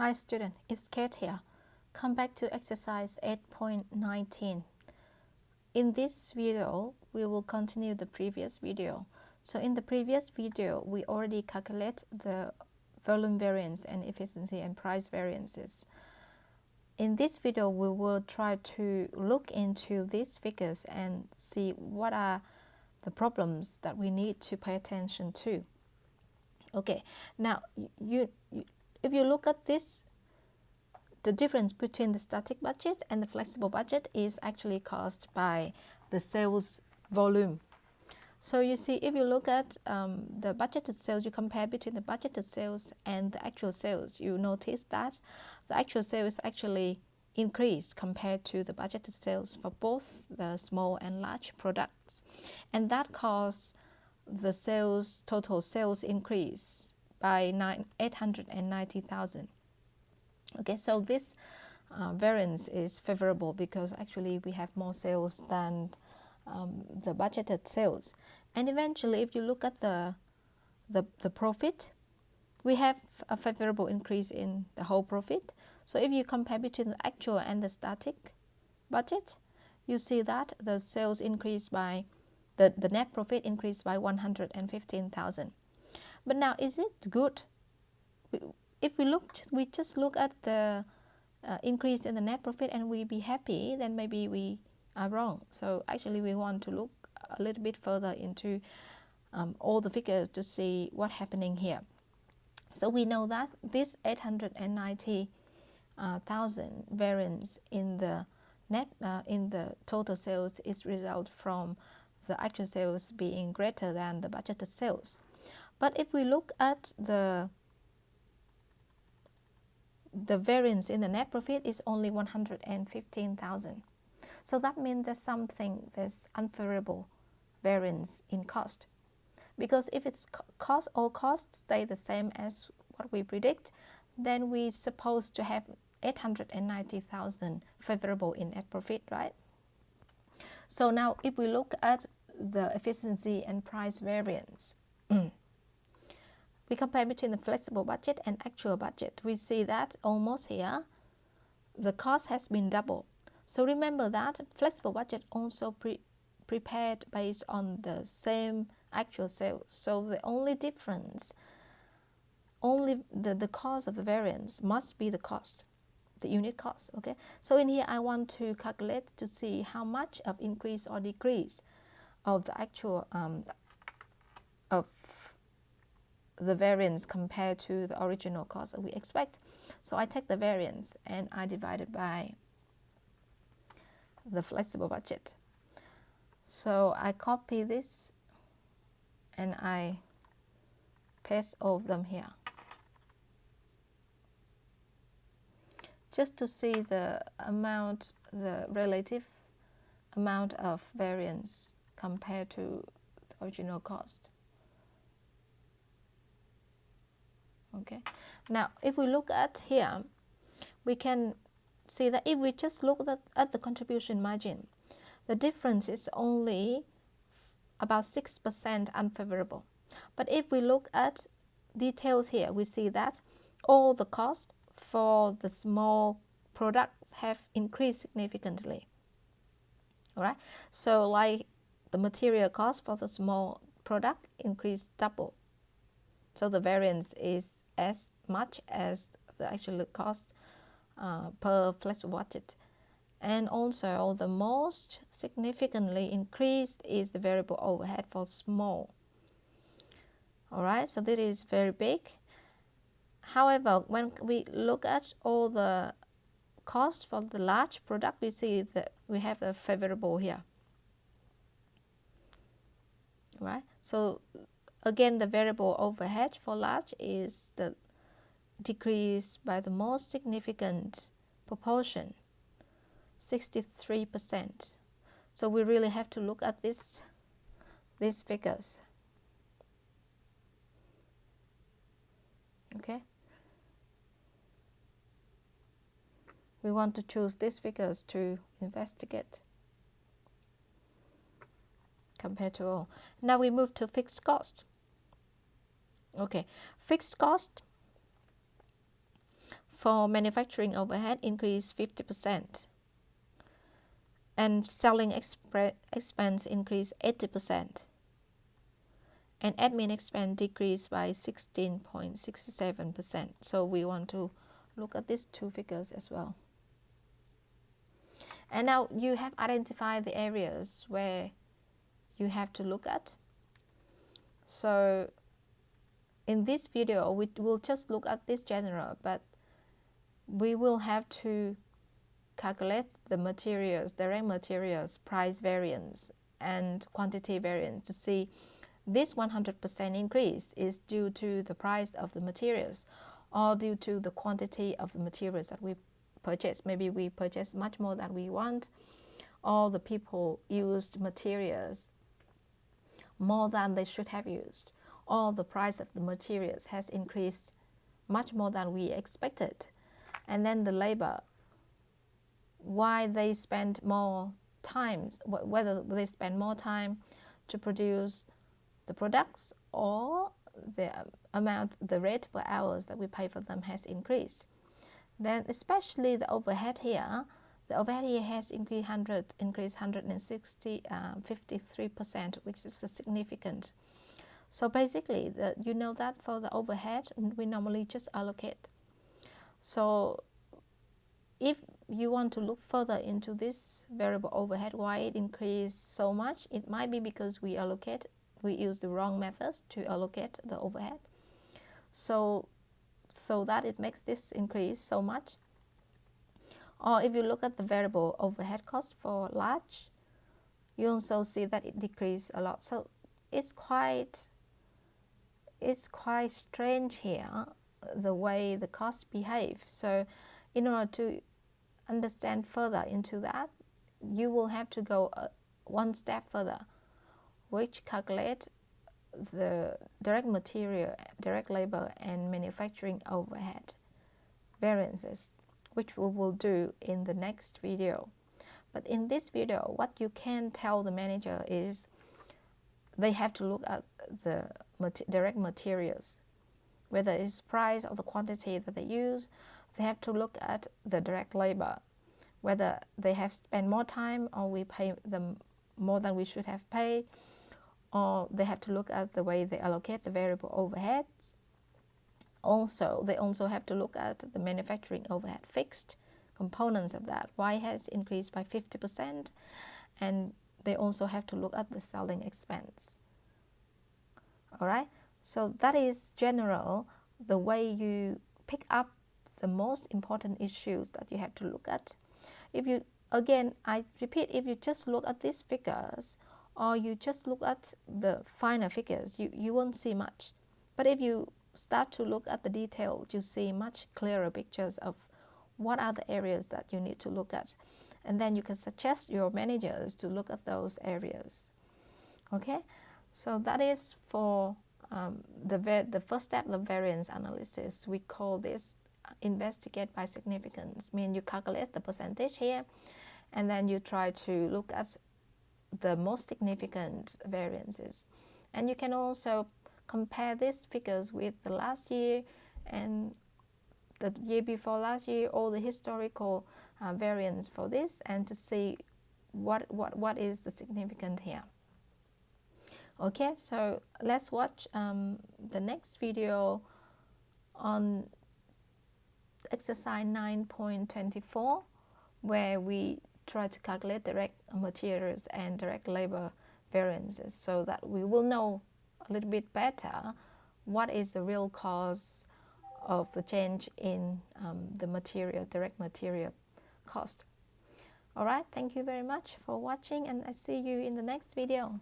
Hi student, it's Kate here. Come back to exercise 8.19. In this video, we will continue the previous video. So in the previous video, we already calculate the volume variance and efficiency and price variances. In this video, we will try to look into these figures and see what are the problems that we need to pay attention to. Okay, now if you look at this, the difference between the static budget and the flexible budget is actually caused by the sales volume. So you see, if you look at the budgeted sales, you compare between the budgeted sales and the actual sales, you notice that the actual sales actually increased compared to the budgeted sales for both the small and large products. And that caused the total sales increase by 890,000. Okay, so this variance is favorable because actually we have more sales than the budgeted sales. And eventually, if you look at the profit, we have a favorable increase in the whole profit. So if you compare between the actual and the static budget, you see that the sales increased by, the net profit increased by 115,000. But now, is it good? If we just look at the increase in the net profit and we be happy, then maybe we are wrong. So actually we want to look a little bit further into all the figures to see what's happening here. So we know that this 890,000 variance in the net in the total sales is result from the actual sales being greater than the budgeted sales. But if we look at the variance in the net profit is only 115,000. So that means there's unfavorable variance in cost. Because if it's all costs stay the same as what we predict, then we're supposed to have 890,000 favorable in net profit, right? So now if we look at the efficiency and price variance, we compare between the flexible budget and actual budget. We see that almost here, the cost has been double. So remember that flexible budget also prepared based on the same actual sales. So the only difference, the cost of the variance must be the cost, the unit cost. Okay. So in here, I want to calculate to see how much of increase or decrease of the actual of the variance compared to the original cost that we expect. So I take the variance and I divide it by the flexible budget. So I copy this and I paste all of them here. Just to see the amount, the relative amount of variance compared to the original cost. Okay. Now, if we look at here, we can see that if we just look at the contribution margin, the difference is only about 6% unfavorable. But if we look at details here, we see that all the costs for the small products have increased significantly. All right. So like the material cost for the small product increased double. So the variance is as much as the actual cost per flexible budget. And also the most significantly increased is the variable overhead for small. All right, so this is very big. However, when we look at all the costs for the large product, we see that we have a favorable here. Right, so again, the variable overhead for large is the decrease by the most significant proportion, 63%. So we really have to look at these figures. Okay. We want to choose these figures to investigate compared to all. Now we move to fixed cost. Okay, fixed cost for manufacturing overhead increased 50%, and selling expense increased 80%, and admin expense decreased by 16.67%. So we want to look at these two figures as well. And now you have identified the areas where you have to look at. So in this video, we will just look at this general, but we will have to calculate the materials, direct materials, price variance and quantity variance to see this 100% increase is due to the price of the materials or due to the quantity of the materials that we purchase. Maybe we purchase much more than we want, or the people used materials more than they should have used, or the price of the materials has increased much more than we expected. And then the labor, why they spend more times, whether they spend more time to produce the products or the amount, the rate per hours that we pay for them has increased. Then especially the overhead here, the overhead here has increased 53%, which is significant. So basically, you know that for the overhead, we normally just allocate. So if you want to look further into this variable overhead, why it increased so much, it might be because we use the wrong methods to allocate the overhead. So that it makes this increase so much. Or if you look at the variable overhead cost for large, you also see that it decreased a lot. So it's quite strange here, the way the costs behave. So in order to understand further into that, you will have to go one step further, which calculate the direct material, direct labor and manufacturing overhead variances, which we will do in the next video. But in this video, what you can tell the manager is they have to look at the direct materials, whether it's price or the quantity that they use. They have to look at the direct labor, whether they have spent more time or we pay them more than we should have paid, or they have to look at the way they allocate the variable overheads. Also, they also have to look at the manufacturing overhead fixed components of that, why it has increased by 50%, and they also have to look at the selling expense. All right, so that is general, the way you pick up the most important issues that you have to look at. If you, again, I repeat, if you just look at these figures or you just look at the final figures, you won't see much. But if you start to look at the detail, you see much clearer pictures of what are the areas that you need to look at. And then you can suggest your managers to look at those areas. Okay, so that is for the first step, the variance analysis. We call this investigate by significance. Mean you calculate the percentage here, and then you try to look at the most significant variances. And you can also compare these figures with the last year and the year before last year, or the historical variance for this, and to see what is the significant here. Okay, so let's watch the next video on exercise 9.24, where we try to calculate direct materials and direct labor variances, so that we will know a little bit better what is the real cause of the change in the material, direct material cost. All right, thank you very much for watching, and I see you in the next video.